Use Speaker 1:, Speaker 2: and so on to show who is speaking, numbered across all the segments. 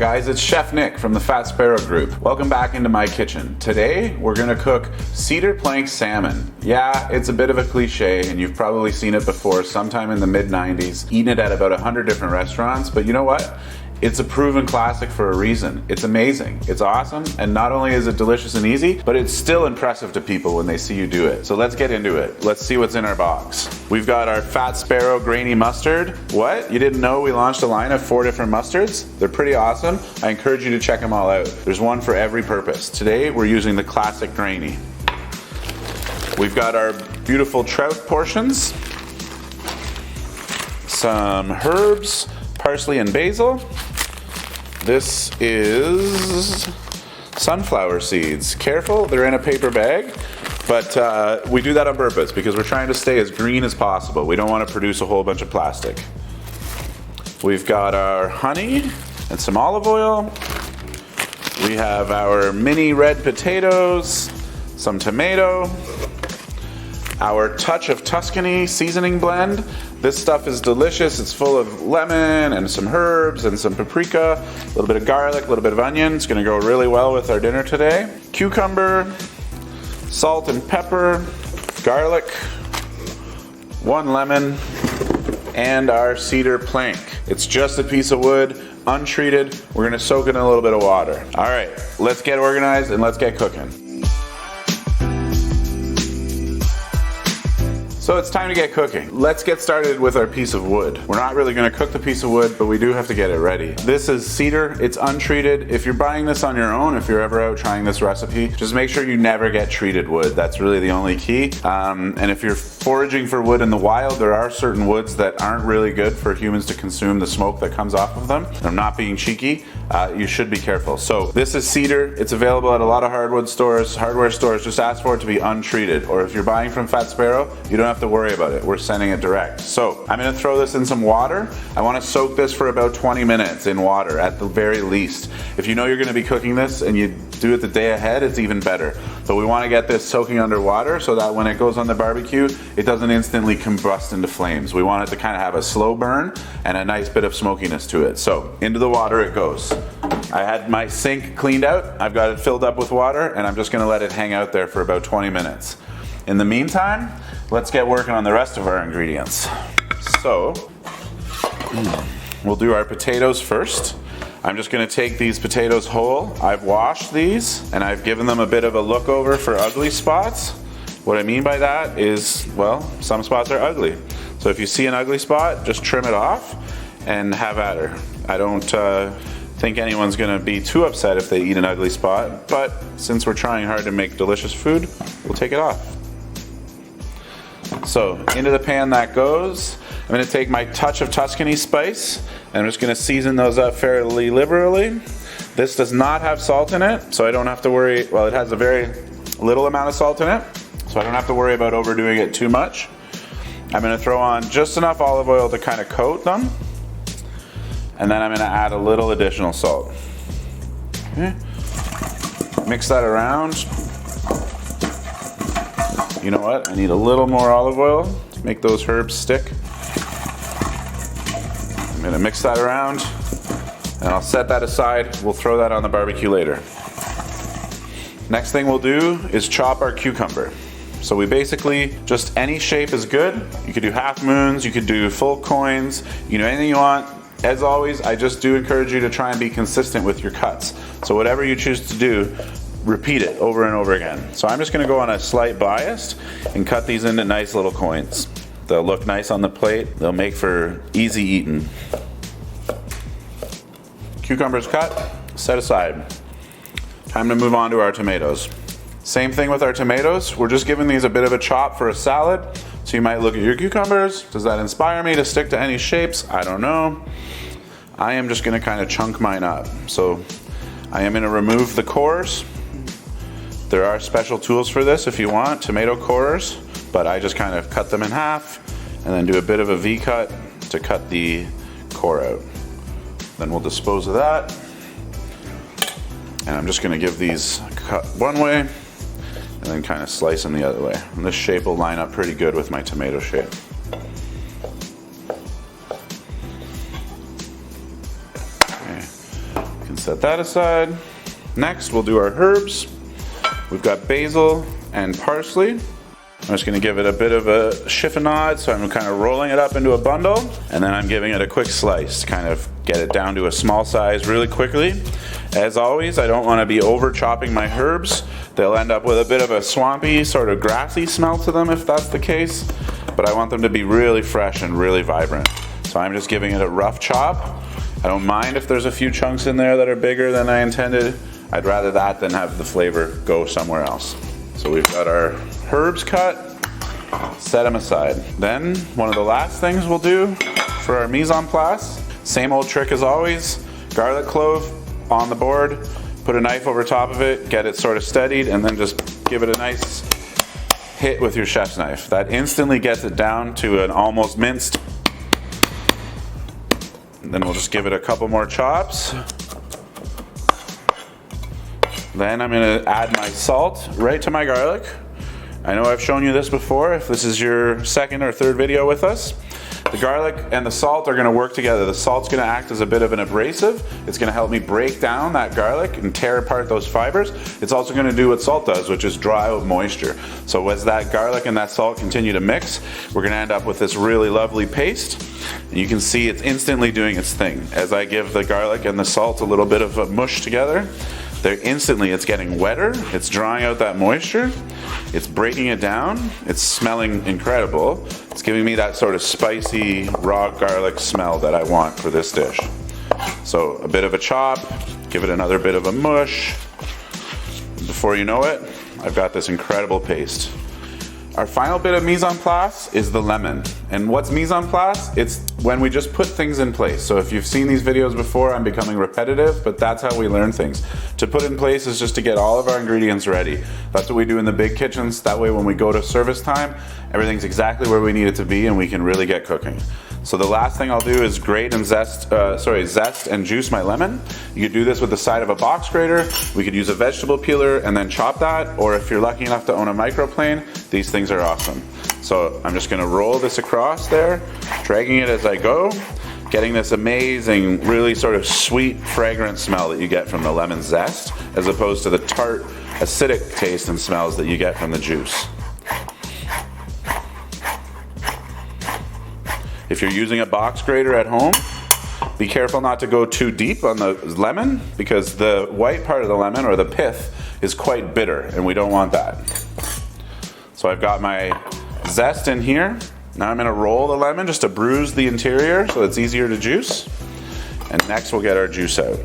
Speaker 1: guys, it's Chef Nick from the Fat Sparrow Group. Welcome back into my kitchen. Today we're gonna cook cedar plank salmon. Yeah, it's a bit of a cliche and you've probably seen it before sometime in the mid-90s, eaten it at about 100 different restaurants, but you know what? It's a proven classic for a reason. It's amazing, it's awesome, and not only is it delicious and easy, but it's still impressive to people when they see you do it. So let's get into it. Let's see what's in our box. We've got our Fat Sparrow grainy mustard. What? You didn't know we launched a line of 4 different mustards? They're pretty awesome. I encourage you to check them all out. There's one for every purpose. Today we're using the classic grainy. We've got our beautiful trout portions, some herbs, parsley and basil. This is sunflower seeds. Careful, they're in a paper bag, but we do that on purpose because we're trying to stay as green as possible. We don't want to produce a whole bunch of plastic. We've got our honey and some olive oil. We have our mini red potatoes, some tomato, our touch of Tuscany seasoning blend. This stuff is delicious. It's full of lemon and some herbs and some paprika, a little bit of garlic, a little bit of onion. It's gonna go really well with our dinner today. Cucumber, salt and pepper, garlic, 1 lemon, and our cedar plank. It's just a piece of wood, untreated. We're gonna soak it in a little bit of water. All right, let's get organized and let's get cooking. So it's time to get cooking. Let's get started with our piece of wood. We're not really gonna cook the piece of wood, but we do have to get it ready. This is cedar, it's untreated. If you're buying this on your own, if you're ever out trying this recipe, just make sure you never get treated wood. That's really the only key. And if you're foraging for wood in the wild, there are certain woods that aren't really good for humans to consume the smoke that comes off of them. I'm not being cheeky, you should be careful. So this is cedar, it's available at a lot of hardwood stores, hardware stores. Just ask for it to be untreated. Or if you're buying from Fat Sparrow, you don't have to worry about it. We're sending it direct. So I'm gonna throw this in some water. I wanna soak this for about 20 minutes in water at the very least. If you know you're gonna be cooking this and you do it the day ahead, it's even better. But we wanna get this soaking under water so that when it goes on the barbecue, it doesn't instantly combust into flames. We want it to kind of have a slow burn and a nice bit of smokiness to it. So into the water it goes. I had my sink cleaned out. I've got it filled up with water and I'm just gonna let it hang out there for about 20 minutes. In the meantime, let's get working on the rest of our ingredients. So, we'll do our potatoes first. I'm just gonna take these potatoes whole. I've washed these and I've given them a bit of a look over for ugly spots. What I mean by that is, well, some spots are ugly. So if you see an ugly spot, just trim it off and have at her. I don't think anyone's gonna be too upset if they eat an ugly spot, but since we're trying hard to make delicious food, we'll take it off. So into the pan that goes. I'm gonna take my touch of Tuscany spice and I'm just gonna season those up fairly liberally. This does not have salt in it, so I don't have to worry. Well, it has a very little amount of salt in it, so I don't have to worry about overdoing it too much. I'm gonna throw on just enough olive oil to kind of coat them, and then I'm gonna add a little additional salt. Okay. Mix that around. You know what? I need a little more olive oil to make those herbs stick. I'm gonna mix that around and I'll set that aside. We'll throw that on the barbecue later. Next thing we'll do is chop our cucumber. So we basically, just any shape is good. You could do half moons, you could do full coins, you know, anything you want. As always, I just do encourage you to try and be consistent with your cuts. So whatever you choose to do, repeat it over and over again. So I'm just gonna go on a slight bias and cut these into nice little coins. They'll look nice on the plate. They'll make for easy eating. Cucumbers cut, set aside. Time to move on to our tomatoes. Same thing with our tomatoes. We're just giving these a bit of a chop for a salad. So you might look at your cucumbers. Does that inspire me to stick to any shapes? I don't know. I am just gonna kind of chunk mine up. So I am gonna remove the cores. There are special tools for this if you want, tomato cores, but I just kind of cut them in half and then do a bit of a V cut to cut the core out. Then we'll dispose of that. And I'm just gonna give these a cut one way and then kind of slice them the other way. And this shape will line up pretty good with my tomato shape. Okay. You can Set that aside. Next, we'll do our herbs. We've got basil and parsley. I'm just gonna give it a bit of a chiffonade, so I'm kind of rolling it up into a bundle, and then I'm giving it a quick slice to kind of get it down to a small size really quickly. As always, I don't wanna be over chopping my herbs. They'll end up with a bit of a swampy, sort of grassy smell to them if that's the case, but I want them to be really fresh and really vibrant. So I'm just giving it a rough chop. I don't mind if there's a few chunks in there that are bigger than I intended. I'd rather that than have the flavor go somewhere else. So we've got our herbs cut, set them aside. Then one of the last things we'll do for our mise en place, same old trick as always, garlic clove on the board, put a knife over top of it, get it sort of steadied, and then just give it a nice hit with your chef's knife. That instantly gets it down to an almost minced. And then we'll just give it a couple more chops. Then I'm gonna add my salt right to my garlic. I know I've shown you this before, if this is your second or third video with us. The garlic and the salt are gonna work together. The salt's gonna act as a bit of an abrasive. It's gonna help me break down that garlic and tear apart those fibers. It's also gonna do what salt does, which is dry out moisture. So as that garlic and that salt continue to mix, we're gonna end up with this really lovely paste. And you can see it's instantly doing its thing. As I give the garlic and the salt a little bit of a mush together, it's getting wetter, it's drawing out that moisture, it's breaking it down, it's smelling incredible. It's giving me that sort of spicy raw garlic smell that I want for this dish. So a bit of a chop, give it another bit of a mush. Before you know it, I've got this incredible paste. Our final bit of mise en place is the lemon. And what's mise en place? It's when we just put things in place. So if you've seen these videos before, I'm becoming repetitive, but that's how we learn things. To put in place is just to get all of our ingredients ready. That's what we do in the big kitchens. That way when we go to service time, everything's exactly where we need it to be and we can really get cooking. So the last thing I'll do is grate and zest and juice my lemon. You could do this with the side of a box grater. We could use a vegetable peeler and then chop that, or if you're lucky enough to own a microplane, these things are awesome. So I'm just gonna roll this across there, dragging it as I go, getting this amazing, really sort of sweet, fragrant smell that you get from the lemon zest, as opposed to the tart, acidic taste and smells that you get from the juice. If you're using a box grater at home, be careful not to go too deep on the lemon, because the white part of the lemon, or the pith, is quite bitter, and we don't want that. So I've got my zest in here. Now I'm gonna roll the lemon just to bruise the interior so it's easier to juice. And next we'll get our juice out.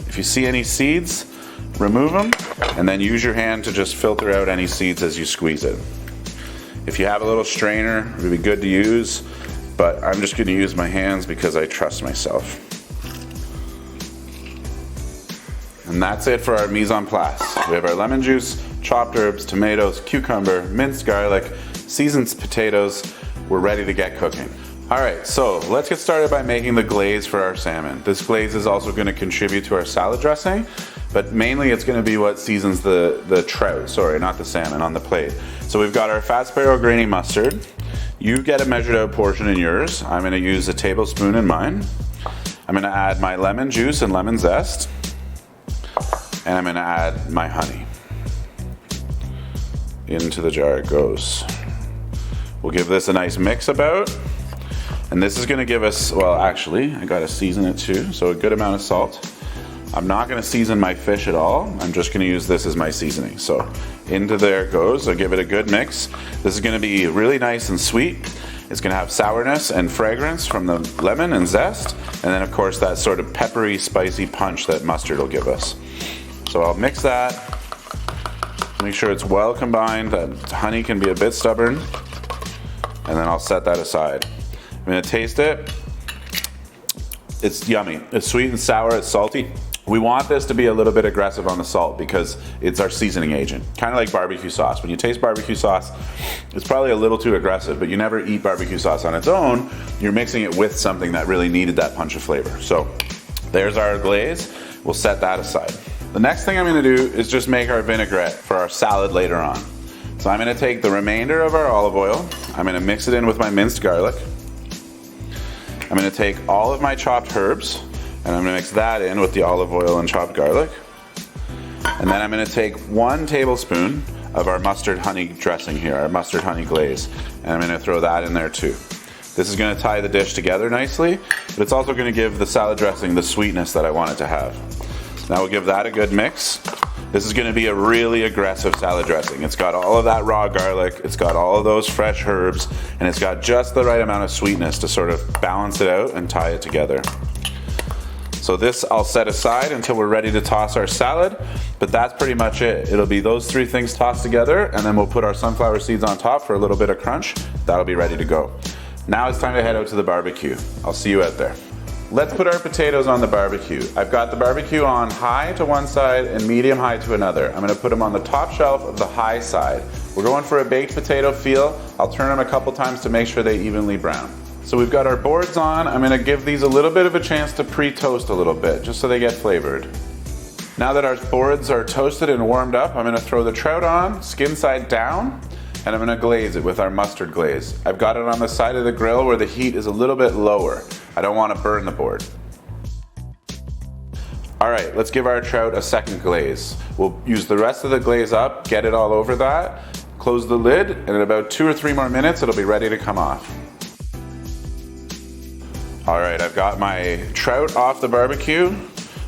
Speaker 1: If you see any seeds, remove them, and then use your hand to just filter out any seeds as you squeeze it. If you have a little strainer, it would be good to use, but I'm just gonna use my hands because I trust myself. And that's it for our mise en place. We have our lemon juice, chopped herbs, tomatoes, cucumber, minced garlic, seasoned potatoes. We're ready to get cooking. All right, so let's get started by making the glaze for our salmon. This glaze is also gonna contribute to our salad dressing, but mainly it's gonna be what seasons the trout, sorry, not the salmon, on the plate. So we've got our Fat Sparrow grainy mustard. You get a measured out portion in yours. I'm gonna use a tablespoon in mine. I'm gonna add my lemon juice and lemon zest. And I'm gonna add my honey. Into the jar it goes. We'll give this a nice mix about. And this is gonna give us, well actually, I gotta season it too, so a good amount of salt. I'm not gonna season my fish at all. I'm just gonna use this as my seasoning. So into there it goes. I'll give it a good mix. This is gonna be really nice and sweet. It's gonna have sourness and fragrance from the lemon and zest. And then of course that sort of peppery, spicy punch that mustard will give us. So I'll mix that. Make sure it's well combined. That honey can be a bit stubborn. And then I'll set that aside. I'm gonna taste it. It's yummy. It's sweet and sour, it's salty. We want this to be a little bit aggressive on the salt because it's our seasoning agent. Kind of like barbecue sauce. When you taste barbecue sauce, it's probably a little too aggressive, but you never eat barbecue sauce on its own. You're mixing it with something that really needed that punch of flavor. So there's our glaze. We'll set that aside. The next thing I'm gonna do is just make our vinaigrette for our salad later on. So I'm gonna take the remainder of our olive oil. I'm gonna mix it in with my minced garlic. I'm gonna take all of my chopped herbs. And I'm gonna mix that in with the olive oil and chopped garlic. And then I'm gonna take 1 tablespoon of our mustard honey dressing here, our mustard honey glaze. And I'm gonna throw that in there too. This is gonna tie the dish together nicely, but it's also gonna give the salad dressing the sweetness that I want it to have. Now we'll give that a good mix. This is gonna be a really aggressive salad dressing. It's got all of that raw garlic, it's got all of those fresh herbs, and it's got just the right amount of sweetness to sort of balance it out and tie it together. So this I'll set aside until we're ready to toss our salad, but that's pretty much it. It'll be those 3 things tossed together, and then we'll put our sunflower seeds on top for a little bit of crunch. That'll be ready to go. Now it's time to head out to the barbecue. I'll see you out there. Let's put our potatoes on the barbecue. I've got the barbecue on high to one side and medium high to another. I'm gonna put them on the top shelf of the high side. We're going for a baked potato feel. I'll turn them a couple times to make sure they evenly brown. So we've got our boards on. I'm gonna give these a little bit of a chance to pre-toast a little bit, just so they get flavored. Now that our boards are toasted and warmed up, I'm gonna throw the trout on, skin side down, and I'm gonna glaze it with our mustard glaze. I've got it on the side of the grill where the heat is a little bit lower. I don't wanna burn the board. All right, let's give our trout a second glaze. We'll use the rest of the glaze up, get it all over that, close the lid, and in about 2 or 3 more minutes, it'll be ready to come off. All right, I've got my trout off the barbecue.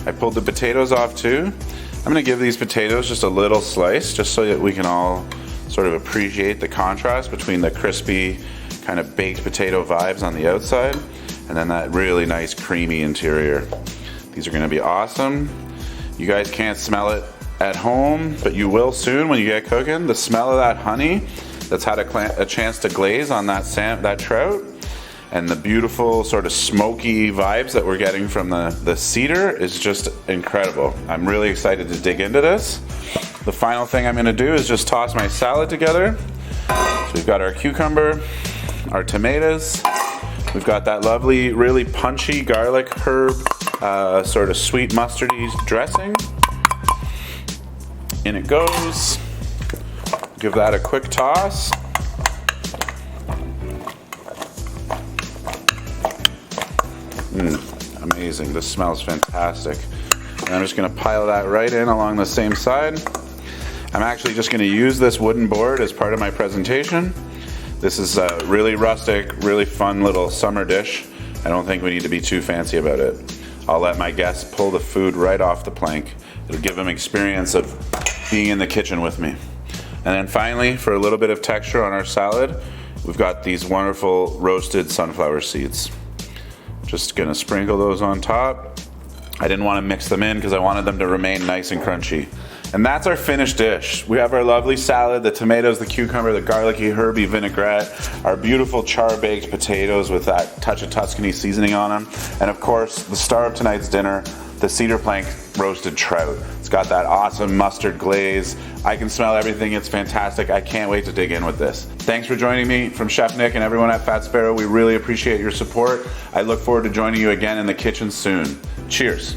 Speaker 1: I pulled the potatoes off too. I'm gonna give these potatoes just a little slice, just so that we can all sort of appreciate the contrast between the crispy, kind of baked potato vibes on the outside, and then that really nice creamy interior. These are gonna be awesome. You guys can't smell it at home, but you will soon when you get cooking. The smell of that honey that's had a chance to glaze on that trout, and the beautiful sort of smoky vibes that we're getting from the cedar is just incredible. I'm really excited to dig into this. The final thing I'm gonna do is just toss my salad together. So we've got our cucumber, our tomatoes, we've got that lovely, really punchy garlic herb, sort of sweet mustardy dressing. In it goes. Give that a quick toss. Amazing, this smells fantastic. And I'm just gonna pile that right in along the same side. I'm actually just gonna use this wooden board as part of my presentation. This is a really rustic, really fun little summer dish. I don't think we need to be too fancy about it. I'll let my guests pull the food right off the plank. It'll give them experience of being in the kitchen with me. And then finally, for a little bit of texture on our salad, we've got these wonderful roasted sunflower seeds. Just gonna sprinkle those on top. I didn't want to mix them in because I wanted them to remain nice and crunchy. And that's our finished dish. We have our lovely salad, the tomatoes, the cucumber, the garlicky, herby vinaigrette, our beautiful char-baked potatoes with that touch of Tuscany seasoning on them, and of course, the star of tonight's dinner, the cedar plank roasted trout. It's got that awesome mustard glaze. I can smell everything, it's fantastic. I can't wait to dig in with this. Thanks for joining me from Chef Nick and everyone at Fat Sparrow. We really appreciate your support. I look forward to joining you again in the kitchen soon. Cheers.